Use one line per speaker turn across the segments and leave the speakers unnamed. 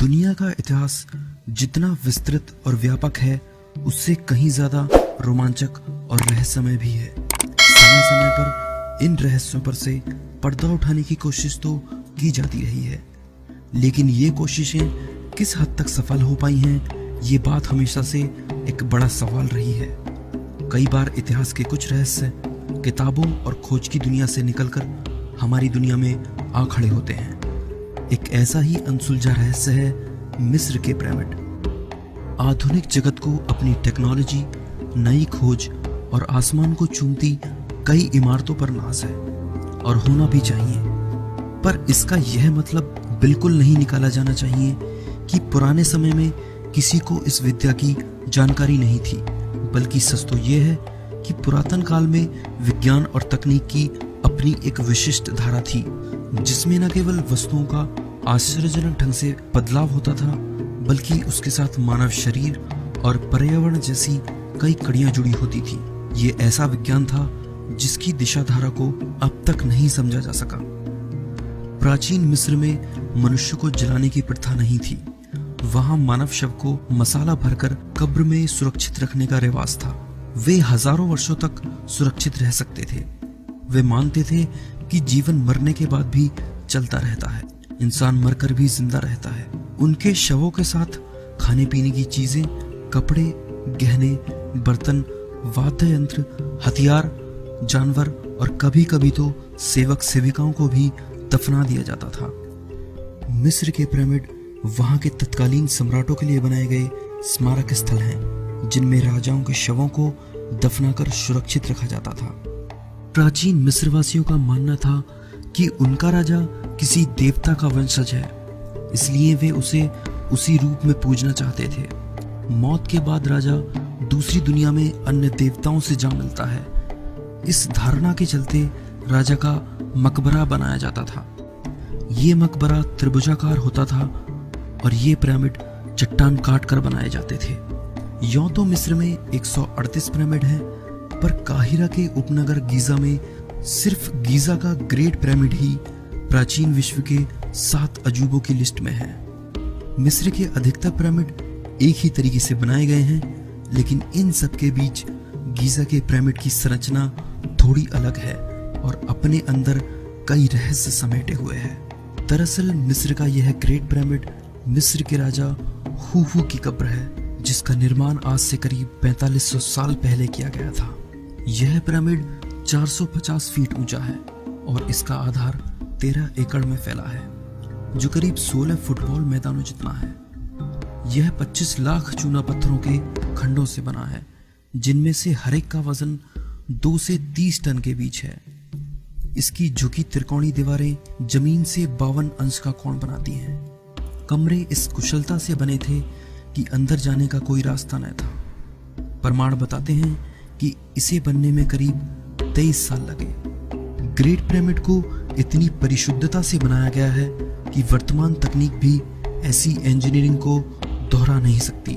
दुनिया का इतिहास जितना विस्तृत और व्यापक है, उससे कहीं ज्यादा रोमांचक और रहस्यमय भी है। समय समय पर इन रहस्यों पर से पर्दा उठाने की कोशिश तो की जाती रही है, लेकिन ये कोशिशें किस हद तक सफल हो पाई हैं, ये बात हमेशा से एक बड़ा सवाल रही है। कई बार इतिहास के कुछ रहस्य किताबों और खोज की दुनिया से निकलकर हमारी दुनिया में आ खड़े होते हैं। एक ऐसा ही अनसुलझा रहस्य है मिस्र के पिरामिड। आधुनिक जगत को अपनी टेक्नोलॉजी, नई खोज और आसमान को चूमती कई इमारतों पर नाज है, और होना भी चाहिए। पर इसका यह मतलब बिल्कुल नहीं निकाला जाना चाहिए कि पुराने समय में किसी को इस विद्या की जानकारी नहीं थी, बल्कि सच तो यह है कि पुरातन काल में विज्ञान और तकनीक की अपनी एक विशिष्ट धारा थी, जिसमें न केवल वस्तुओं का आश्चर्यजनक ढंग से बदलाव होता था, बल्कि उसके साथ मानव शरीर और पर्यावरण जैसी कई कड़ियां जुड़ी होती थी। ये ऐसा विज्ञान था जिसकी दिशा धारा को अब तक नहीं समझा जा सका। प्राचीन मिस्र में मनुष्य को जलाने की प्रथा नहीं थी। वहां मानव शव को मसाला भरकर कब्र में सुरक्षित रखने का रिवाज था। वे हजारों वर्षों तक सुरक्षित रह सकते थे। वे मानते थे कि जीवन मरने के बाद भी चलता रहता है, इंसान मरकर भी जिंदा रहता है। उनके शवों के साथ खाने पीने की चीजें, कपड़े, गहने, बर्तन, वाद्य यंत्र, हथियार, जानवर और कभी कभी तो सेवक सेविकाओं को भी दफना दिया जाता था। मिस्र के पिरामिड वहां के तत्कालीन सम्राटों के लिए बनाए गए स्मारक स्थल हैं, जिनमें राजाओं के शवों को दफनाकर सुरक्षित रखा जाता था। प्राचीन मिस्रवासियों का मानना था कि उनका राजा किसी देवता का वंशज है, इसलिए वे उसे उसी रूप में पूजना चाहते थे। मौत के बाद राजा दूसरी दुनिया में अन्य देवताओं से जा मिलता है। इस धारणा के चलते राजा का मकबरा बनाया जाता था। ये मकबरा त्रिभुजाकार होता था और ये पिरामिड चट्टान काट कर बनाए जाते थे। यूं तो मिस्र में 138 पिरामिड हैं, पर काहिरा के उपनगर गीजा में सिर्फ गीजा का ग्रेट पिरामिड ही प्राचीन विश्व के 7 अजूबों की लिस्ट में है। मिस्र के अधिकतर पिरामिड एक ही तरीके से बनाए गए हैं, लेकिन इन सब के बीच गीजा के पिरामिड की संरचना थोड़ी अलग है और अपने अंदर कई रहस्य समेटे हुए है। दरअसल मिस्र का यह ग्रेट पिरामिड मिस्र के राजा खूफू की कब्र है, जिसका निर्माण आज से करीब 4500 साल पहले किया गया था। यह पिरामिड 450 फीट ऊंचा है और इसका आधार 13 एकड़ में फैला है, जो करीब 16 फुटबॉल मैदानों जितना है। यह 25 लाख चूना पत्थरों के खंडों से बना है, जिनमें से हर एक का वजन 2 से 30 टन के बीच है। इसकी झुकी त्रिकोणीय दीवारें जमीन से 52 अंश का कोण बनाती हैं। कमरे इस कुशलता से बने थे कि अंदर जाने का कोई रास्ता न था। प्रमाण बताते हैं कि इसे बनने में करीब 23 साल लगे। ग्रेट पिरामिड को इतनी परिशुद्धता से बनाया गया है कि वर्तमान तकनीक भी ऐसी इंजीनियरिंग को दोहरा नहीं सकती।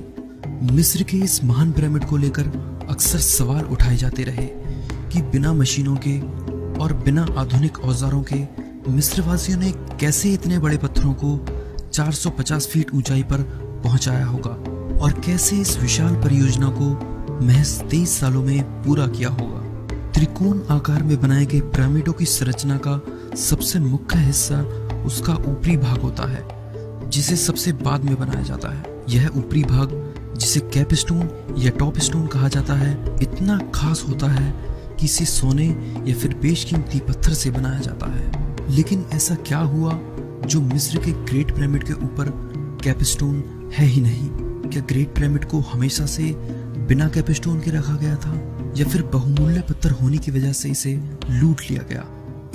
मिस्र के इस महान पिरामिड को लेकर अक्सर सवाल उठाए जाते रहे कि बिना मशीनों के और बिना आधुनिक औजारों के मिस्रवासियों ने कैसे इतने बड़े पत्थरों को 450 फीट ऊंचाई पर पहुंचाया होगा, और कैसे इस विशाल परियोजना को महज 23 सालों में पूरा किया होगा। त्रिकोण आकार में बनाए गए पिरामिडों की संरचना का सबसे मुख्य हिस्सा उसका ऊपरी भाग होता है, जिसे सबसे बाद में बनाया जाता है। यह ऊपरी भाग, जिसे कैपस्टोन या टॉप स्टोन कहा जाता है, इतना खास होता है कि इसे सोने या फिर बेशकीमती पत्थर से बनाया जाता है। लेकिन ऐसा क्या हुआ जो मिस्र के ग्रेट पिरामिड के ऊपर कैपस्टोन है ही नहीं? क्या ग्रेट पिरामिड को हमेशा से बिना कैपस्टोन के रखा गया था, या फिर बहुमूल्य पत्थर होने की वजह से इसे लूट लिया गया?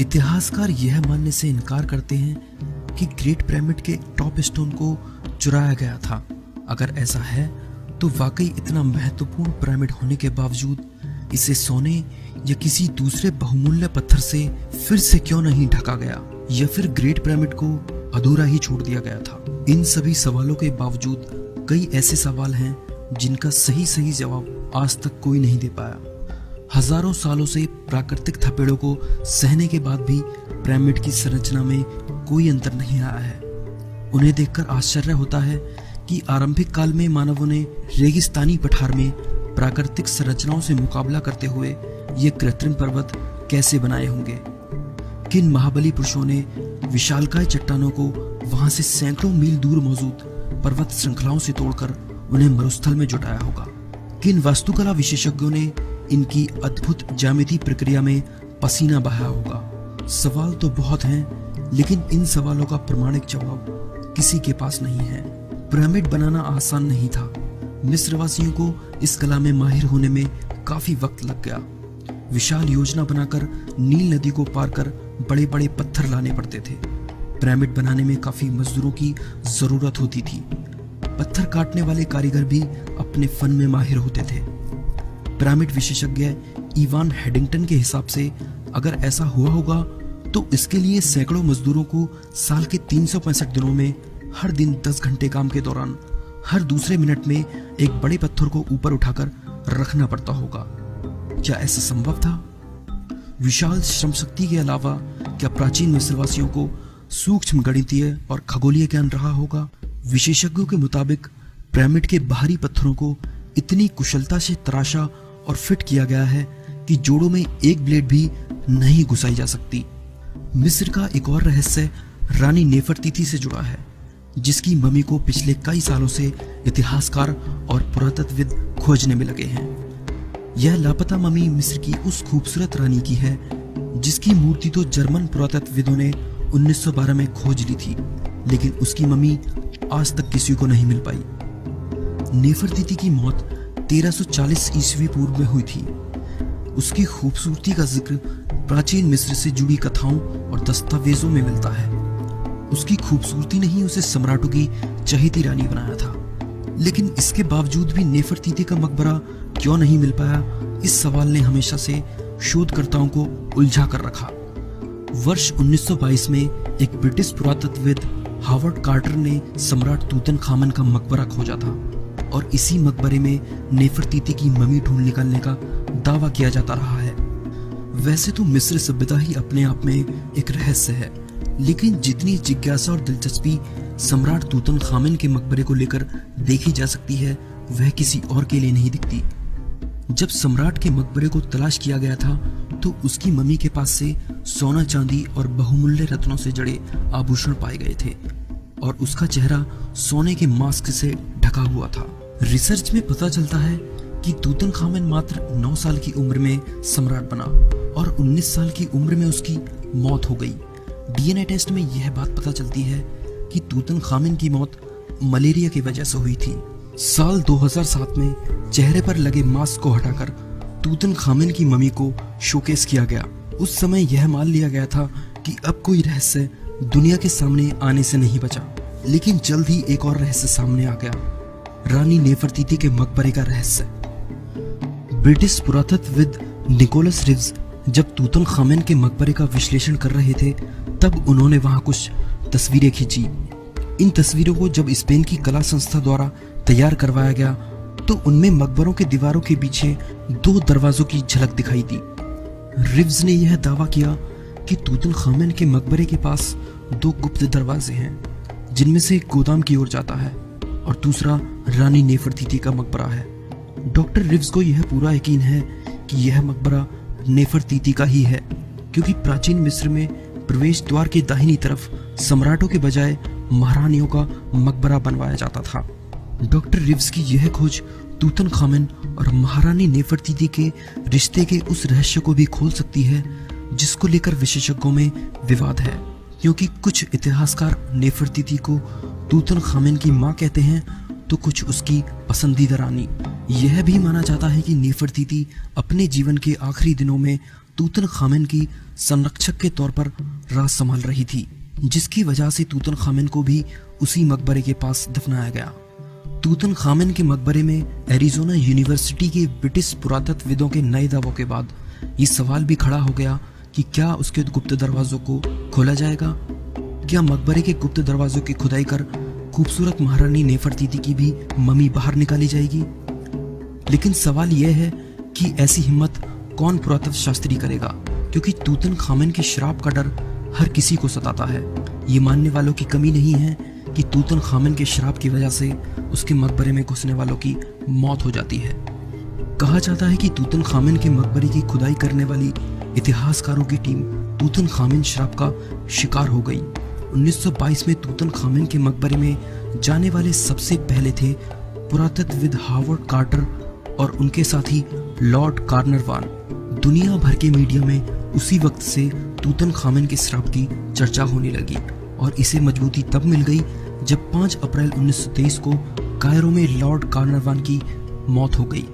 इतिहासकार यह मानने से इनकार करते हैं कि ग्रेट पिरामिड के टॉप स्टोन को चुराया गया था। अगर ऐसा है तो वाकई इतना महत्वपूर्ण पिरामिड होने के बावजूद इसे सोने या किसी दूसरे बहुमूल्य पत्थर से फिर से क्यों नहीं ढका गया, या फिर ग्रेट पिरामिड को अधूरा ही छोड़ दिया गया था? इन सभी सवालों के बावजूद कई ऐसे सवाल हैं जिनका सही जवाब आज तक कोई नहीं दे पाया। हजारों सालों से प्राकृतिक थपेड़ों को सहने के बाद भी पिरामिड की संरचना में कोई अंतर नहीं आया है। उन्हें देखकर आश्चर्य होता है कि आरंभिक काल में मानवों ने रेगिस्तानी पठार में प्राकृतिक संरचनाओं से मुकाबला करते हुए ये कृत्रिम पर्वत कैसे बनाए होंगे। किन महाबली पुरुषों ने विशालकाय चट्टानों को वहां से सैकड़ों मील दूर मौजूद पर्वत श्रृंखलाओं से तोड़कर उन्हें मरुस्थल में जुटाया होगा। किन वास्तुकला विशेषज्ञों ने इनकी अद्भुत ज्यामिति प्रक्रिया में पसीना बहाया होगा। सवाल तो बहुत हैं, लेकिन इन सवालों का प्रमाणिक जवाब किसी के पास नहीं है। पिरामिड बनाना आसान नहीं था। मिस्रवासियों को इस कला में माहिर होने में काफी वक्त लग गया। विशाल योजना बनाकर नील नदी को पार कर बड़े बड़े पत्थर लाने पड़ते थे। पिरामिड बनाने में काफी मजदूरों की जरूरत होती थी। पत्थर काटने वाले कारीगर भी अपने फन में माहिर होते थे। पिरामिड विशेषज्ञ इवान हेडिंगटन के हिसाब से अगर ऐसा हुआ होगा तो इसके लिए सैकड़ों मजदूरों को साल के 365 दिनों में हर दिन 10 घंटे काम के दौरान हर दूसरे मिनट में एक बड़े पत्थर को ऊपर उठाकर रखना पड़ता होगा। क्या ऐसा संभव था? विशाल श्रम शक्ति के अलावा क्या प्राचीन मिस्रवासियों को सूक्ष्म गणितीय और खगोलीय ज्ञान रहा होगा? विशेषज्ञों के मुताबिक पिरामिड के बाहरी पत्थरों को इतनी कुशलता से तराशा और फिट किया गया है कि जोड़ों में एक ब्लेड भी नहीं घुसाई जा सकती। मिस्र का एक और रहस्य रानी नेफरतीती से जुड़ा है, जिसकी मम्मी को पिछले कई सालों से इतिहासकार और पुरातत्वविद खोजने में लगे हैं। यह लापता मम्मी मिस्र की उस खूबसूरत रानी की है जिसकी मूर्ति तो जर्मन पुरातत्वविदों ने 1912 में खोज ली थी, लेकिन उसकी मम्मी आज तक किसी को नहीं मिल पाई। नेफरतीती की मौत 1340 ईस्वी पूर्व में हुई थी। उसकी खूबसूरती का जिक्र प्राचीन मिस्र से जुड़ी कथाओं और दस्तावेजों में मिलता है। उसकी खूबसूरती ने ही उसे सम्राटों की चहेती रानी बनाया था। लेकिन इसके बावजूद भी नेफरतीती का मकबरा क्यों नहीं मिल पाया, इस सवाल ने हमेशा से शोधकर्ताओं को उलझा कर रखा। वर्ष 1922 में एक ब्रिटिश पुरातत्वविद हावर्ड कार्टर ने सम्राट तूतनखामन का मकबरा खोजा था और इसी मकबरे में नेफरतीती की मम्मी ढूंढ निकालने का दावा किया जाता रहा है। वैसे तो मिस्र सभ्यता ही अपने आप में एक रहस्य है, लेकिन जितनी जिज्ञासा और दिलचस्पी सम्राट तूतनखामन के मकबरे को लेकर देखी जा सकती है, वह किसी और के लिए नहीं दिखती। जब सम्राट के मकबरे को तलाश किया गया था तो उसकी मम्मी के पास से सोना, चांदी और बहुमूल्य रत्नों से जड़े आभूषण पाए गए थे और उसका चेहरा सोने के मास्क से ढका हुआ था। रिसर्च में पता चलता है कि तूतनखामन मात्र 9 साल की उम्र में सम्राट बना और 19 साल की उम्र में उसकी मौत हो गई। डीएनए टेस्ट में यह बात पता चलती है कि तूतनखामन की मौत मलेरिया की वजह से हुई थी। साल 2007 में चेहरे पर लगे मास्क को हटाकर तूतनखामन की मम्मी को शोकेस किया गया। उस समय यह मान लिया गया था कि अब कोई रहस्य दुनिया के सामने आने से नहीं बचा, लेकिन जल्द ही एक और रहस्य सामने आ गया, रानी नेफरतीती के मकबरे का रहस्य। ब्रिटिश पुरातत्वविद निकोलस रिव्स जब तूतनखामन के मकबरे का विश्लेषण कर रहे थे तब उन्होंने वहां कुछ तस्वीरें खींची। इन तस्वीरों को जब स्पेन की कला संस्था द्वारा तैयार करवाया गया तो उनमें मकबरों के दीवारों के पीछे 2 दरवाजों की झलक दिखाई दी। रिव्स ने यह दावा किया कि तूतनखामन के मकबरे के पास 2 गुप्त दरवाजे हैं, जिनमें से एक गोदाम की ओर जाता है और दूसरा रानी नेफरतीती का मकबरा है। डॉक्टर रिव्स को यह पूरा यकीन है कि यह मकबरा नेफरतीती का ही है, क्योंकि प्राचीन मिस्र में प्रवेश द्वार के दाहिनी तरफ सम्राटों के बजाय महारानियों का मकबरा बनवाया जाता था। डॉक्टर रिव्स की यह खोज तूतनखामन और महारानी नेफरतीती के रिश्ते के उस रहस्य को भी खोल सकती है जिसको लेकर विशेषज्ञों में विवाद है, क्योंकि कुछ इतिहासकार नेफरतीती को तूतनखामन की मां कहते हैं तो कुछ उसकी पसंदीदा रानी। यह भी माना जाता है कि नेफरतीती अपने जीवन के आखिरी दिनों में तूतनखामन की संरक्षक के तौर पर राज संभाल रही थी, जिसकी वजह से तूतनखामन को भी उसी मकबरे के पास दफनाया गया। तूतनखामन के मकबरे में एरिज़ोना यूनिवर्सिटी के ब्रिटिश पुरातत्वविदों के नए दावों के बाद ये सवाल भी खड़ा हो गया कि क्या उसके गुप्त दरवाजों को खोला जाएगा? क्या मकबरे के गुप्त दरवाजों की खुदाई कर खूबसूरत महारानी नेफरतीती की भी मम्मी बाहर निकाली जाएगी? लेकिन सवाल यह है कि ऐसी हिम्मत कौन पुरातत्व शास्त्री करेगा, क्योंकि तूतनखामन के श्राप का डर हर किसी को सताता है। ये मानने वालों की कमी नहीं है कि तूतनखामन के श्राप की वजह से उसके मकबरे में घुसने वालों की मौत हो जाती है। कहा जाता है कि तूतनखामन के मकबरे की खुदाई करने वाली इतिहासकारों की टीम तूतनखामन श्राप का शिकार हो गई। 1922 में तूतनखामन के मकबरे में जाने वाले सबसे पहले थे पुरातत्वविद हावर्ड कार्टर और उनके साथी लॉर्ड कार्नरवान। दुनिया भर के मीडिया में उसी वक्त से तूतनखामन के श्राप की चर्चा होने लगी और इसे मजबूती तब मिल गई जब 5 अप्रैल 1923 को कायरो में लॉर्ड कार्नरवान की मौत हो गई।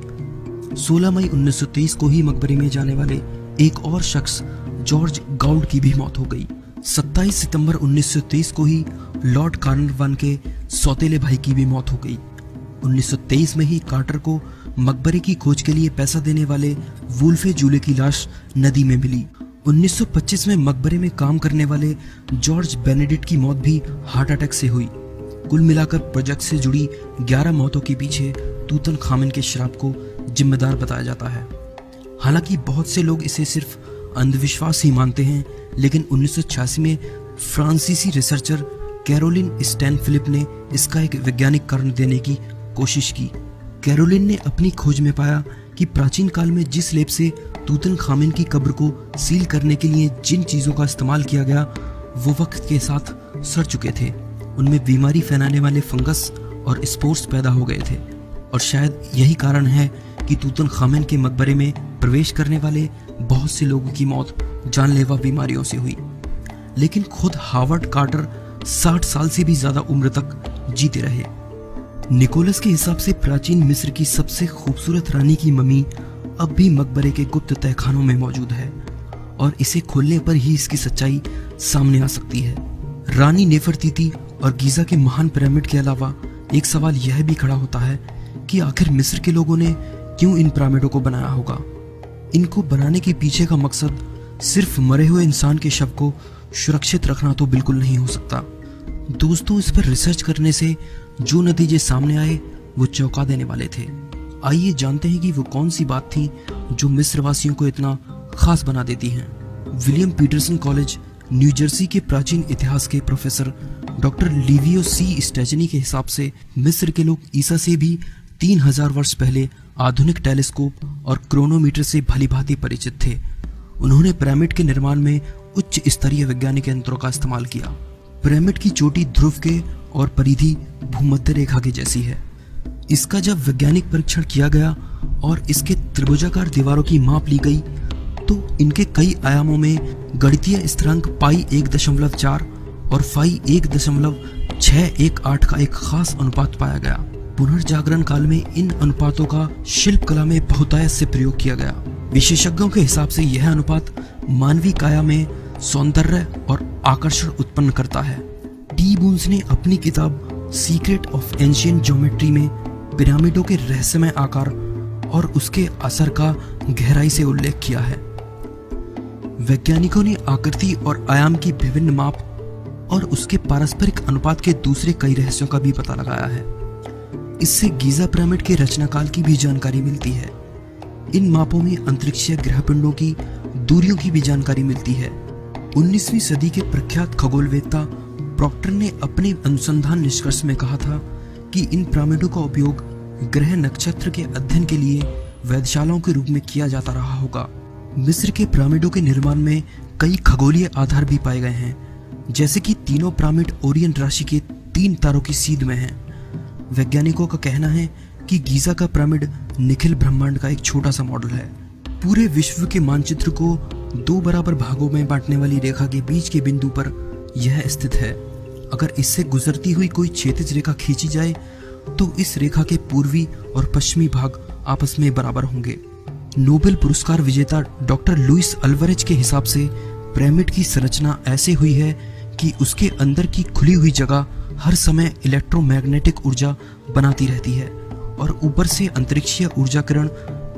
16 मई 1923 को ही मकबरे में जाने वाले एक और शख्स जॉर्ज गाउड की भी मौत हो गई। 27 सितंबर 1923 को ही लॉर्ड कार्नरवान के सौतेले भाई की भी मौत हो गई। 1923 में ही कार्टर को मकबरे की खोज के लिए पैसा देने वाले वुल्फे जूले की लाश नदी में मिली। 1925 में मकबरे में काम करने वाले जॉर्ज बेनेडिक्ट की मौत भी हार्ट अटैक से हुई। कुल मिलाकर प्रोजेक्ट से जुड़ी 11 मौतों के पीछे तूतनखामन के श्राप को जिम्मेदार बताया जाता है। हालांकि बहुत से लोग इसे सिर्फ अंधविश्वास ही मानते हैं, लेकिन 1986 में फ्रांसीसी रिसर्चर कैरोलिन स्टैन फिलिप ने इसका एक वैज्ञानिक कारण देने की कोशिश की। कैरोलिन ने अपनी खोज में पाया कि प्राचीन काल में जिस लेप से तूतनखामन की कब्र को सील करने के लिए जिन चीजों का इस्तेमाल किया गया वो वक्त के साथ सड़ चुके थे। उनमें बीमारी फैलाने वाले फंगस और स्पोर्स पैदा हो गए थे और शायद यही कारण है कि तूतनखामन के मकबरे में प्रवेश करने वाले बहुत से लोगों की मौत जानलेवा बीमारियों से हुई। लेकिन खुद हावर्ड कार्टर 60 साल से भी ज्यादा उम्र तक जीते रहे। निकोलस के हिसाब से प्राचीन मिस्र की सबसे खूबसूरत रानी की ममी अब भी मकबरे के गुप्त तहखानों में मौजूद है और इसे खोलने पर ही इसकी सच्चाई सामने आ सकती है। रानी नेफरतीती और गीजा के महान पिरामिड के अलावा एक सवाल यह भी खड़ा होता है कि आखिर मिस्र के लोगों ने क्यों इन पिरामिडों को बनाया होगा। इनको बनाने के पीछे का मकसद सिर्फ मरे हुए इंसान के शव को सुरक्षित रखना तो बिल्कुल नहीं हो सकता। दोस्तों, इस पर रिसर्च करने से जो नतीजे सामने आए वो चौंका देने वाले थे। आइए जानते हैं कि वो कौन सी बात थी जो मिस्र वासियों को इतना खास बना देती हैं। William Paterson college New Jersey के प्राचीन इतिहास के professor doctor Livio C Stecchini के हिसाब से मिस्र के लोग ईसा से भी 3000 वर्ष पहले आधुनिक टेलीस्कोप और क्रोनोमीटर से भलीभांति परिचित थे। उन्होंने पिरामिड के निर्माण में उच्च स्तरीय वैज्ञानिक यंत्रों का इस्तेमाल किया। पिरामिड की चोटी ध्रुव के और परिधि भूमध्य रेखा के जैसी है। इसका जब वैज्ञानिक परीक्षण किया गया और इसके त्रिभुजाकार दीवारों की माप ली गई तो इनके कई आयामों में गणितीय स्थिरांक पाई 1.4 और फाई 1.618 का एक खास अनुपात पाया गया। पुनर्जागरण काल में इन अनुपातों का शिल्प कला में बहुतायत से प्रयोग किया गया। विशेषज्ञों के हिसाब से यह अनुपात मानवीय काया में सौंदर्य और आकर्षण उत्पन्न करता है। टी बून्स ने अपनी किताब सीक्रेट ऑफ एंशिएंट ज्योमेट्री में पिरामिडों के रहस्यमय आकार और उसके असर का गहराई से उल्लेख किया है। वैज्ञानिकों ने आकृति और आयाम की विभिन्न माप और उसके पारस्परिक अनुपात के दूसरे कई रहस्यों का भी पता लगाया है। इससे गीजा पिरामिड के रचनाकाल की भी जानकारी मिलती है। इन मापों में अंतरिक्षीय ग्रहपिंडों की दूरियों की भी जानकारी मिलती है। 19वीं सदी के प्रख्यात खगोलवेत्ता प्रॉक्टर ने अपने अनुसंधान निष्कर्ष में कहा था कि इन पिरामिडों का उपयोग ग्रह नक्षत्र के अध्ययन के लिए वेधशालाओं के रूप में किया जाता रहा होगा। मिस्र के पिरामिडों के निर्माण में कई खगोलीय आधार भी पाए गए हैं, जैसे कि तीनों पिरामिड ओरियन राशि के 3 तारों की सीध में हैं। वैज्ञानिकों का कहना है कि गीजा का पिरामिड निखिल ब्रह्मांड का एक छोटा सा मॉडल है। पूरे विश्व के मानचित्र को 2 बराबर भागों में बांटने वाली रेखा के बीच के बिंदु पर यह स्थित है। अगर इससे गुजरती हुई कोई क्षैतिज रेखा खींची जाए तो इस रेखा के पूर्वी और पश्चिमी भाग आपस में बराबर होंगे। नोबेल पुरस्कार विजेता डॉक्टर लुइस अल्वारेज के हिसाब से पिरामिड की संरचना ऐसे हुई है कि उसके अंदर की खुली हुई जगह हर समय इलेक्ट्रोमैग्नेटिक ऊर्जा बनाती रहती है और ऊपर से अंतरिक्षीय ऊर्जा किरण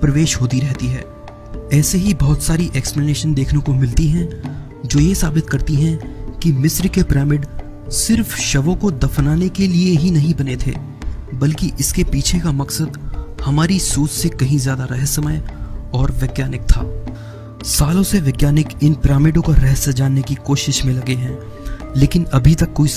प्रवेश होती रहती है। ऐसे ही बहुत सारी एक्सप्लेनेशन देखने को मिलती हैं जो ये साबित करती हैं कि मिस्र के पिरामिड सिर्फ शवों को दफनाने के लिए ही नहीं बने थे, बल्कि इसके पीछे का मकसद हमारी सोच से कहीं ज्यादा रहस्यमय और वैज्ञानिक था। सालों से वैज्ञानिक इन पिरामिडों का रहस्य जानने की कोशिश में लगे हैं, लेकिन अभी तक कोई